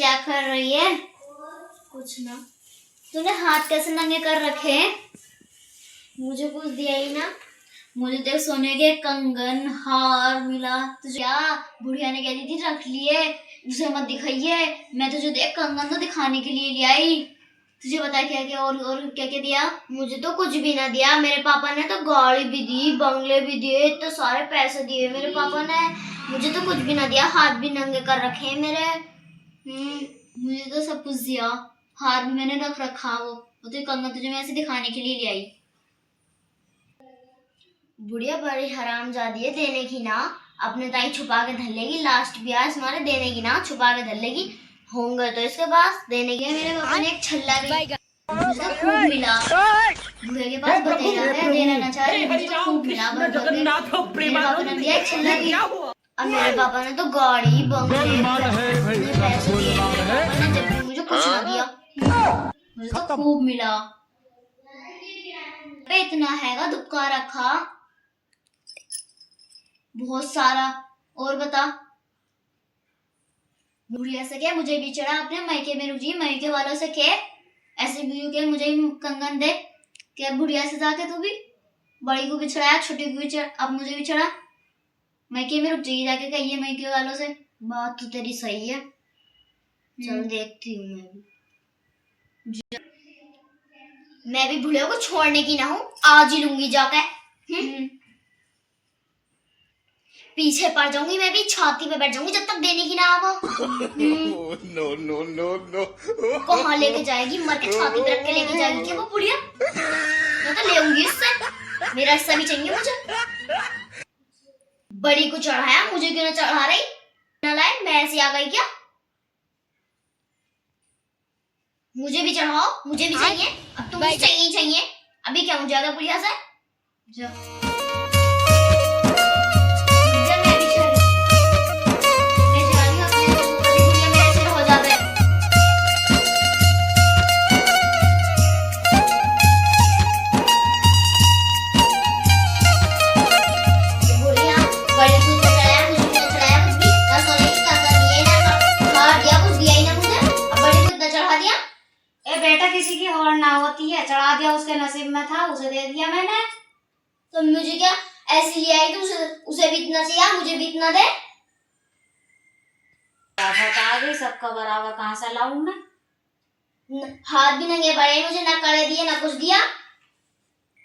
क्या कर रही है? कुछ ना। तूने हाथ कैसे नंगे कर रखे हैं? मुझे कुछ दिया ही ना। मुझे देख सोने के कंगन हार मिला तुझे। क्या बुढ़िया ने कह दी थी रख लिए, उसे मत दिखाइए। मैं तुझे देख कंगन तो दिखाने के लिए ले आई। तुझे बता क्या क्या और क्या क्या दिया? मुझे तो कुछ भी ना दिया। मेरे पापा ने तो गाड़ी भी दी, बंगले भी दिए, इतने सारे पैसे दिए मेरे पापा ने। मुझे तो कुछ भी ना दिया। हाथ भी नंगे कर रखे हैं मेरे। मुझे तो सब कुछ दिया। हाथ भी मैंने रख रखा। वो तो कंगन तुझे मैं ऐसे दिखाने के लिए ले आई। बुढ़िया बड़ी हरामजादी है, देने की ना अपने ताई छुपा के धर लेगी। लास्ट ब्याज हमारे देने की ना छुपा के धर लेगी। होंगे तो इसके पास देने के। मेरे पापा ने एक छल्ला भी मुझे तो खूब मिला। बूढ़े के पास बतेरा है, देना ना चाह रही। मुझे तो खूब मिला। मेरे पापा ने दिया एक छल्ला भी। अब मेरे पापा ने तो गाड़ी बंगले पैसे दिए। मेरे पापा ने जब भी मुझे कुछ ना दिया। मुझे तो खूब मिला। पे इतना हैगा दुक्का रखा बहुत सारा। और बता। बुढ़िया से क्या मुझे भी चढ़ा अपने मायके में रुझी। मायके वालों से क्या ऐसे भी के मुझे कंगन दे। क्या बुढ़िया से जाके तू भी बड़ी को भी चढ़ाया, छोटी को भी चढ़ा, अब मुझे भी चढ़ा। मायके में रुक जाइए जाके कहिए मायके वालों से। बात तो तेरी सही है। चल देखती हूँ मैं भी बुढ़िया को छोड़ने की ना हूँ। आज ही लूंगी जाके। पीछे पड़ जाऊंगी मैं भी, छाती पे बैठ जाऊंगी जब तक देने की ना आवो। No no no no. कहाँ लेके जाएगी? मर के छाती पे रख के लेके जाएगी क्या वो बुढ़िया? मैं तो लेऊंगी उससे। मेरा हिस्सा भी चाहिए मुझे। बड़ी को चढ़ाया, मुझे क्यों ना चढ़ा रही? नालायक, मैं ऐसी आ गई क्या? मुझे भी चढ़ाओ, मुझे भी चाहिए। अब तो मुझे चाहिए। अभी क्या हो जाएगा बुढ़िया से? जा। किसी की और ना होती है, चढ़ा दिया उसके नसीब में था, उसे दे दिया मैंने। तो मुझे क्या ऐसी ले आई? तो उसे भी इतना चाहिए, मुझे भी इतना दे। बता गई सबका बराबर कहाँ से लाऊं मैं? हाथ भी नंगे पड़े मुझे, ना कड़े दिए ना कुछ दिया।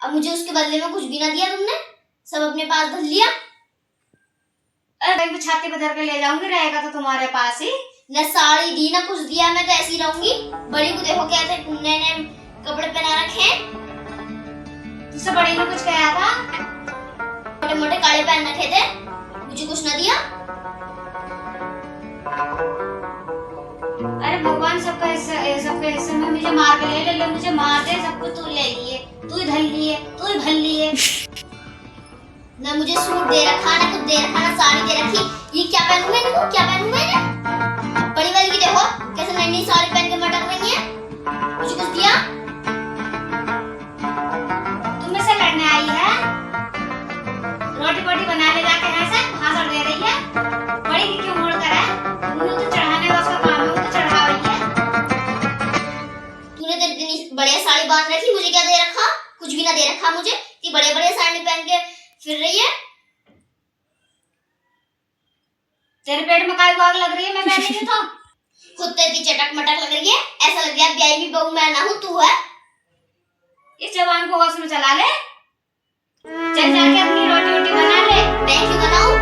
अब मुझे उसके बदले में कुछ भी ना दिया तुमने, सब अपने पास धर लिया। अरे छाती पे धर के ले जाऊंगी, रहेगा तो तुम्हारे पास ही। न साड़ी दी ना कुछ दिया, मैं तो ऐसी रहूंगी। बड़ी को देखो क्या थे नए कपड़े पहना रखे। तुझसे बड़ी ने कुछ कहा था? मोटे मोटे काले पहन रखे थे, मुझे कुछ ना दिया। अरे भगवान सबका हिस्से में मुझे मार के ले ले, मुझे मार दे। सब कुछ तू ले लिए, तू ही धर लिए, तू ही भर लिए। ना मुझे सूट दे रखा, ना कुछ दे रखा, ना साड़ी दे रखी। ये क्या पहनूं मैं? देखो क्या पहनूं मैं? बड़ी वाली की देखो कैसे नई नई साड़ी पहन के मटक रही है। मुझे कुछ दिया? तुम से लड़ने आई है? रोटी पोटी बना ले जाके ऐसे भाषण दे रही है। बड़ी की क्यों मोड़ कर है? मुझे तो चढ़ाने का उसका काम है, वो तो चढ़ा रही है। तूने तो इतनी बढ़िया साड़ी बांध रखी, मुझे क्या दे रखा? कुछ भी ना दे रखा मुझे। ये बड़े बड़े साड़ी पहन के फिर रही है। तेरे पेट में काय को आग लग रही है? मैं पहनी नहीं तो कुत्ते की चटक मटक लग रही है। ऐसा लग रहा है ब्याही भी बहू मैं ना हूँ, तू है। इस जवान को वश में चला ले। चल जाके अपनी रोटी वोटी बना ले। मैं क्यों बनाऊं?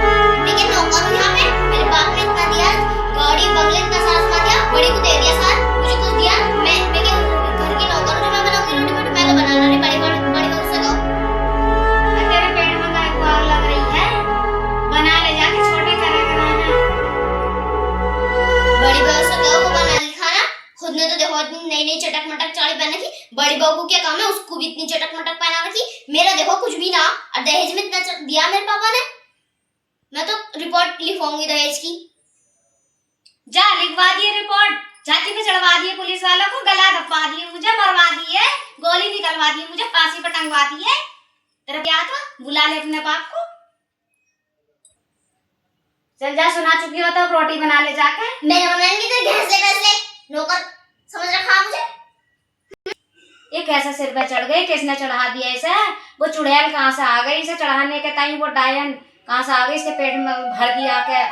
लेकिन नौकर हूँ यहाँ पे। मेरे बाप ने इतना दिया, गाड़ी बंगले इतना सारा सामान दिया। बड़ी को दे दिया साथ, मुझे कुछ दिया? मैं क्या घर की नौकर हूँ जो मैं बनाऊंगी रोटी वोटी? मैं तो बनाना नहीं। बड़ी बहू से कहो। तेरे पेट में काय को आग लग रही है? बना ले जाके, छोटी तरह बनाना। बड़ी बहू से कहो को बना ले खाना। खुद ने तो देखो इतनी नई नई चटक मटक साड़ी पहन रखी। बड़ी बहू को क्या काम है? उसको भी इतनी चटक मटक पहना रखी। मेरा देखो कुछ भी ना। और दहेज में इतना दिया मेरे पापा ने। मैं तो रिपोर्ट लिखवाऊंगी दहेज की। जा लिखवा दिए रिपोर्ट, छाती पे चढ़वा दिए पुलिस वालों को, गला दबा दिए, मुझे मरवा दिए, गोली निकलवा दी, मुझे फांसी पर टंगवा दिए। तेरा क्या था? बुला ले अपने बाप को। चल जा, सुना चुकी हो तो रोटी बना ले जाके। मैंने बनाएंगी तो घैस ले नौकर समझ रखा मुझे। ये कैसा सिर पे चढ़ गई, किसने चढ़ा दिया इसे? वो चुड़ैल कहाँ से आ गई इसे चढ़ाने के टाइम? वो डायन कहाँ से आ गई इसके पेट में भर दिया के?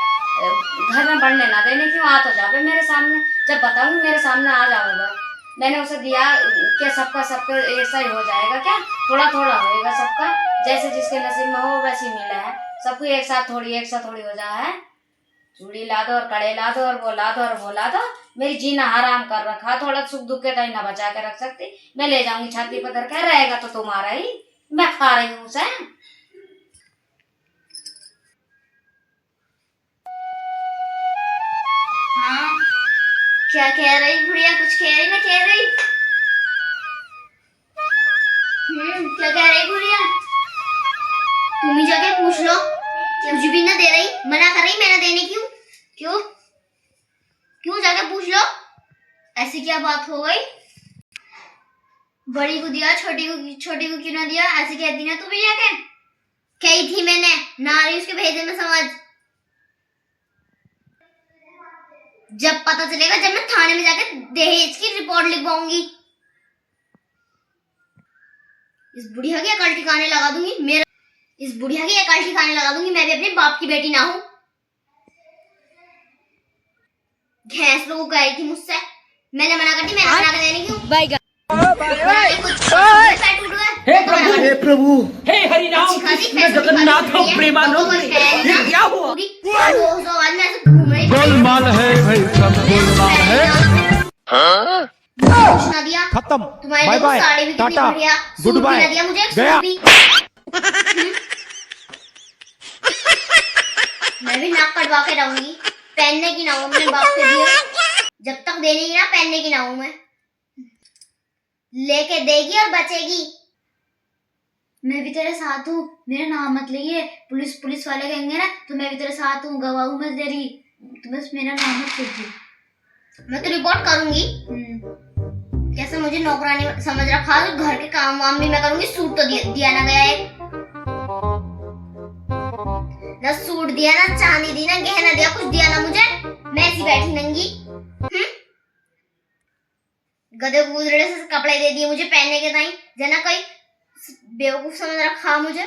घर में बढ़ने ना देने क्यों? आ तो जावे मेरे सामने, जब बताऊंगी मेरे सामने आ जाएगा। मैंने उसे दिया क्या सबका ऐसा ही हो जाएगा क्या? थोड़ा थोड़ा होएगा सबका, जैसे जिसके नसीब में हो वैसे ही मिला है सबको। एक साथ थोड़ी हो जा है। चूड़ी ला दो और कड़े ला दो और वो ला दो और वो ला दो। मेरी जीना हराम कर रखा। थोड़ा सुख दुख के टाइम ना बचा के रख सकती। मैं ले जाऊंगी छाती पर धर के, रहेगा तो तुम्हारा ही, मैं खा रही हूँ उसे। हाँ क्या कह रही बुढ़िया? कुछ कह रही ना कह रही? क्या कह रही बुढ़िया? तुम ही जाके पूछ लो। कुछ भी ना दे रही, मना कर रही मैंने देने क्यों? क्यों क्यों जाके पूछ लो। ऐसी क्या बात हो गई? बड़ी को दिया छोटी को क्यों ना दिया? ऐसे कहती ना तू भी जाके। कही थी मैंने ना रही उसके भेजे में समझ। जब पता चलेगा, जब मैं थाने में जाकर दहेज की रिपोर्ट लिखवाऊंगी। इस बुढ़िया की अकल ठिकाने लगा दूंगी। इस बुढ़िया की अकल ठिकाने लगा दूंगी। मैं भी अपने बाप की बेटी ना हूं। भैंस लोगों कह रही थी मुझसे, मैंने मना कर दी। मैंने मना कर देने क्यों? हे प्रभु, हे हरि राम कृष्ण जगन्नाथ प्रेमानंद, ये क्या हुआ? गोलमाल है भाई, सब गोलमाल है। कुछ ना दिया, खत्म, तुम्हारे बाय देखो बाय, साड़ी भी कितनी टाटा, बढ़िया, गुड सूट भी बाय, ना दिया मुझे, एक गया। सूट भी। मैं भी नाक कटवा के रहूंगी, पहनने की ना हूं अपने बाप के दिए। जब तक देने की ना, पहनने की ना हूं मैं। लेके देगी और बचेगी। मैं भी तेरे साथ हूँ, मेरा नाम मत लिए। पुलिस वाले कहेंगे ना तो मैं भी तेरे साथ हूँ, गवाह हूँ मैं तेरी। तो बस मेरा नाम मत लीजिए। मैं तो रिपोर्ट करूंगी। कैसे मुझे नौकरानी समझ रखा? तो घर के काम वाम भी मैं करूंगी। सूट तो दिया ना गया एक, ना सूट दिया, ना चांदी दी, ना गहना दिया, कुछ दिया ना मुझे। मैं ऐसी बैठी नंगी। गधे गुजरे से कपड़े दे दिए मुझे पहनने के टाइम। जना कोई बेवकूफ समझ रखा मुझे।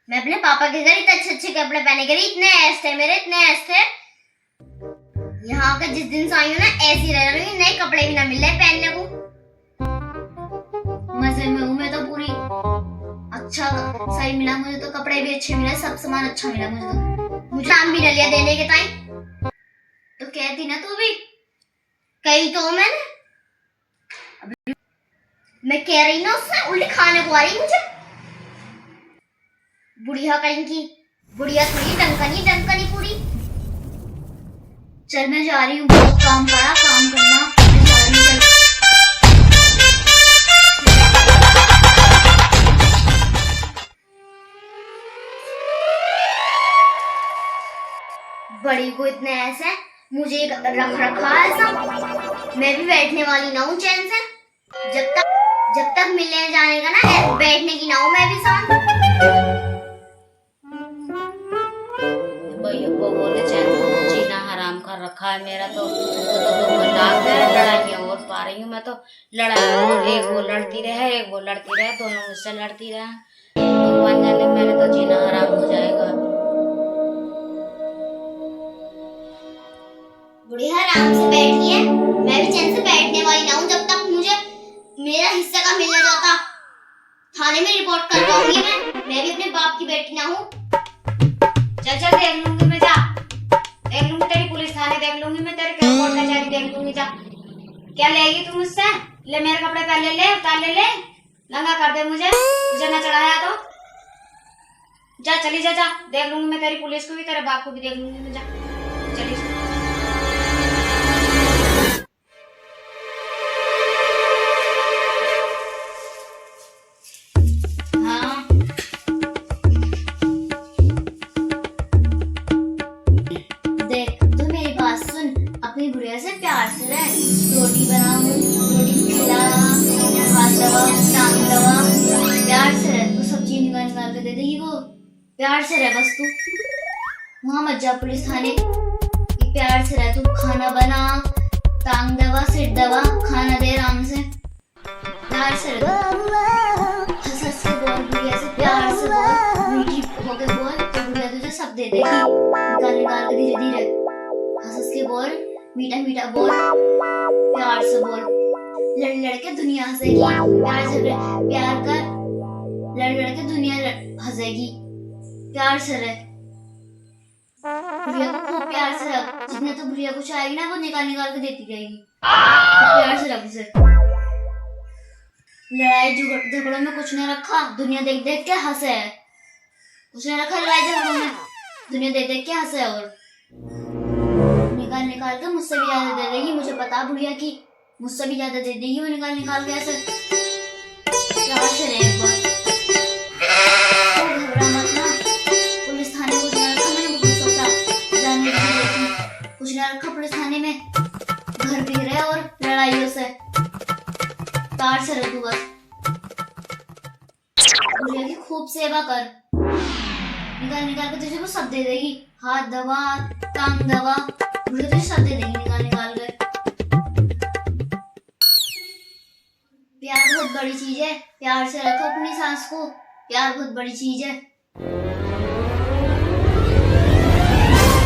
मैं अपने पापा के घर इतने अच्छे कपड़े पहने के लिए, इतने ऐश थे मेरे, इतने ऐश थे। यहाँ के जिस दिन से आई हूँ ना, ऐसी रह रही हूँ। नए कपड़े भी ना मिल रहे पहनने को। मजे में हूँ मैं तो पूरी। अच्छा सही मिला मुझे तो, कपड़े भी अच्छे मिले, सब सामान अच्छा मिला मुझे तो। मुझे नाम भी न लिया देने के टाइम। तो कहती ना तू भी, कही तो मैंने। मैं कह रही ना उससे, उल्टी खाने को आ रही मुझे। बुढ़िया कहीं की, बुढ़िया थोड़ी डंकनी पूरी। चल मैं जा रही हूँ, बहुत काम पड़ा, काम करना। मैं जा रही हूँ, चल। बड़ी को इतने ऐसे मुझे रख रखा ऐसा। मैं भी बैठने वाली ना हूँ चैन से। जब तक मिलने जाने का ना, बैठने की ना हूँ मैं भी साथ। जीना हराम कर रखा है मेरा तो लड़ाइयाँ और पा रही हूँ मैं तो। लड़ाई एक वो लड़ती रहे, एक वो लड़ती रहे, दोनों मुझसे लड़ती रहे। भगवान जाने, मेरे तो जीना हराम हो जाएगा। बुढ़िया आराम से बैठिए, मैं भी चैन से बैठने वाली ना हूँ। जब तक मुझे मेरा हिस्सा का मिलना जाता, थाने में रिपोर्ट करवाऊंगी मैं भी अपने बाप की बेटी ना हूँ। चल देख लूंगी मैं, जा देख लूंगी तेरी पुलिस थाने, देख लूंगी मैं तेरे कोर्ट कचहरी, देख लूंगी। जा, क्या लेगी तू मुझसे? ले मेरे कपड़े पहले ले, उतार ले, नंगा कर दे मुझे ना चढ़ाया तो। जा चली जा, देख लूंगी मैं तेरी पुलिस को भी, तेरे बाप को भी देख लूंगी मैं। जा चली। अपनी बुढ़िया से प्यार से रह। रोटी बनाऊं, रोटी खिलाऊं, हाथ दबाऊं, टांग दबाऊं, प्यार से रह। तो सब चीज निकाल के दे देगी वो। प्यार से रह बस तू। वहां मत जा पुलिस थाने। ये प्यार से रह, तू खाना बना, टांग दबा, सिर दबा, खाना दे आराम से, प्यार से रह। हंस हंस के बोल, बुढ़िया से प्यार से बोल, मीठी होके बोल, तो बुढ़िया तुझे सब दे देगी। निकाल निकाल के धीरे धीरे हंस हंस के बोल, मीठा मीठा बोल, प्यार से बोल। लड़ लड़ के दुनिया हंसेगी, प्यार से प्यार कर, लड़ लड़ के दुनिया हंसेगी, प्यार से रह। बुढ़िया को खूब प्यार से रख, जितने तो बुढ़िया को चाहेगी ना वो निकाल निकाल के देती जाएगी। प्यार से रख उसे। लड़ाई झगड़ों में कुछ नहीं रखा, दुनिया देख देख के हंसे है। कुछ नहीं रखा लड़ाई झगड़ों में, दुनिया देख देख के हंसे। और निकाल निकाल के मुझसे भी ज्यादा दे देगी, मुझे पता बुढ़िया की मुझसे भी ज्यादा दे देगी वो निकाल निकाल के ऐसे। प्यार से रहे एक बार, घबरा मत ना। पुलिस थाने कुछ ना रखा, मैंने बहुत सोचा जानने के लिए, कुछ ना रखा पुलिस थाने में। घर बिक रहे और लड़ाइयों से, प्यार से रह तू बस। बुढ़िया की खूब सेवा कर, निकाल निकाल के तुझे वो सब दे देगी। हाथ दबा, टांग दबा, बुढ़िया तुझे सब दे देगी निकाल निकाल के। प्यार बहुत बड़ी चीज है, प्यार से रखो अपनी सास को, प्यार बहुत बड़ी चीज है।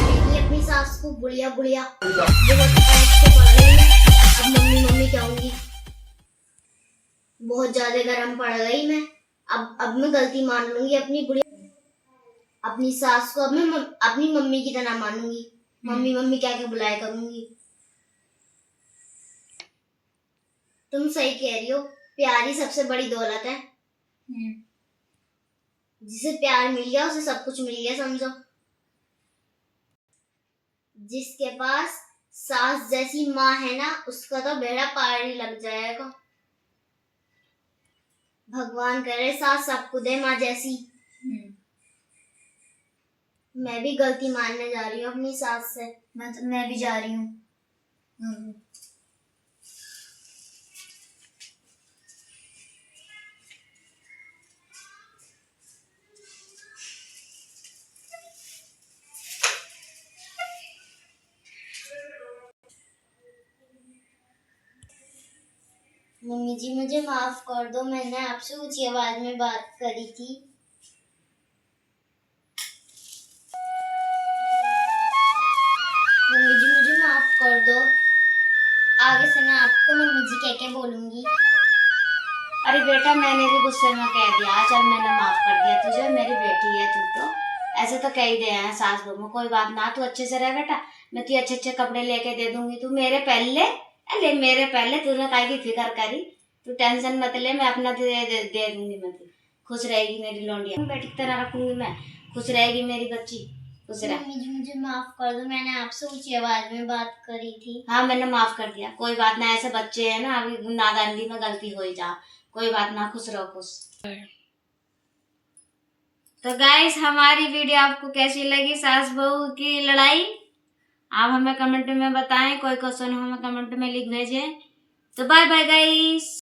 देखिए अपनी सास को, बुढ़िया बुढ़िया बहुत ऐसे पड़ रही है। अब मम्मी मम्मी कहूंगी, बहुत ज्यादा गर्म पड़ गई मैं। अब मैं गलती मान लूंगी अपनी बुढ़िया, अपनी सास को अब मैं अपनी मम्मी की तरह मानूंगी। मम्मी मम्मी क्या क्या बुलाया करूंगी। तुम सही कह रही हो, प्यार ही सबसे बड़ी दौलत है। जिसे प्यार मिल गया उसे सब कुछ मिल गया समझो। जिसके पास सास जैसी माँ है ना, उसका तो बेड़ा पार ही लग जाएगा। भगवान करे सास सबको दे माँ जैसी। मैं भी गलती मानने जा रही हूँ अपनी सास से। मैं भी जा रही हूँ। मम्मी जी मुझे माफ कर दो, मैंने आपसे ऊंची आवाज में बात करी थी। मम्मी जी मुझे माफ कर दो, आगे से मैं आपको मम्मी जी कह के बोलूंगी। अरे बेटा मैंने भी गुस्से में कह दिया, चल मैंने माफ कर दिया तुझे, मेरी बेटी है तू तो, ऐसे तो कह ही दे हैं सास बहू में। कोई बात ना, तू अच्छे से रह बेटा, मैं तुझे अच्छे अच्छे कपड़े लेके दे दूंगी। तू मेरे पहले तूने काहे की फिक्र करी, तू टेंशन मत ले, मैं अपना दे दूंगी। मैं तू खुश रहेगी मेरी लौंडिया, बेटी की तरह रखूंगी मैं, खुश रहेगी मेरी बच्ची, खुश रह। मम्मी जी मुझे माफ कर दो, मैंने आपसे ऊंची आवाज में बात करी थी। हाँ मैंने माफ कर दिया, कोई बात ना, ऐसे बच्चे हैं ना, अभी नादानी में गलती हो ही जा, कोई बात ना, खुश रहो खुश। तो गाइस हमारी वीडियो आपको कैसी लगी, सास बहू की लड़ाई, आप हमें कमेंट में बताएं। कोई क्वेश्चन हमें कमेंट में लिख भेजें। तो बाय बाय गाइस।